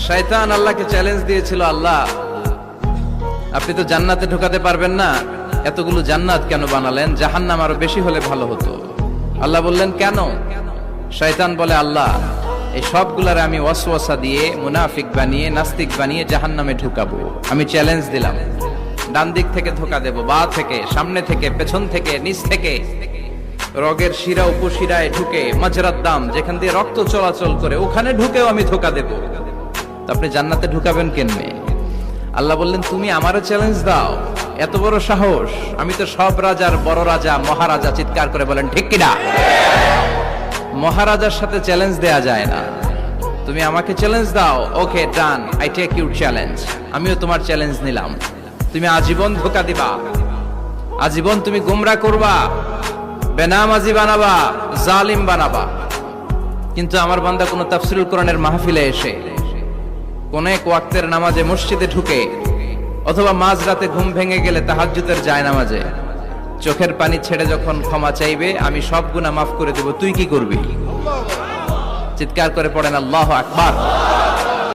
শয়তান আল্লাহকে চ্যালেঞ্জ দিয়েছিল, আল্লাহ আপনি তো জান্নাতে ঢোকাতে পারবেন না, এতগুলো জান্নাত কেন বানালেন? জাহান্নাম আরো বেশি হলে ভালো হতো। আল্লাহ বললেন কেন? শয়তান বলে, আল্লাহ এই সবগুলারে আমি ওয়াসওয়াসা দিয়ে মুনাফিক বানিয়ে নাস্তিক বানিয়ে জাহান্নামে ঢুকাবো। আমি চ্যালেঞ্জ দিলাম, ডান দিক থেকে ধোকা দেব, বা থেকে, সামনে থেকে, পেছন থেকে, নিচ থেকে, রগের শিরা উপশিরায় ঢুকে, মাজরাত দাম যেখান দিয়ে রক্ত চলাচল করে ওখানে ঢুকেও আমি ধোকা দেব। তো আপনি জান্নাতে ঢুকাবেন কেমনে? আল্লাহ বললেন, তুমি আমারও চ্যালেঞ্জ দাও, এত বড় সাহস? আমি তো সব রাজার বড় রাজা, মহারাজা। চিৎকার করে বলেন ঠিক কিনা? মহারাজার সাথে চ্যালেঞ্জ দেয়া যায় না। তুমি আমাকে চ্যালেঞ্জ দাও, ওকে ডান, আই টেক ইউর চ্যালেঞ্জ। আমিও তোমার চ্যালেঞ্জ নিলাম। তুমি আজীবন ধোকা দিবা, আজীবন তুমি গোমরা করবা, বেনামাজি বানাবা, জালিম বানাবা। কিন্তু আমার বান্দা কোন তাফসীরুল কোরআনের মাহফিলে এসে, কোন এক ওয়াক্তের নামাজে মসজিদে ঢুকে, অথবা মাঝরাতে ঘুম ভেঙে গেলে তাহাজ্জুদের জায়নামাজে চোখের পানি ছেড়ে যখন ক্ষমা চাইবে, আমি সব গুনাহ মাফ করে দেব, তুই কি করবি? চিৎকার করে পড়েন আল্লাহু আকবার।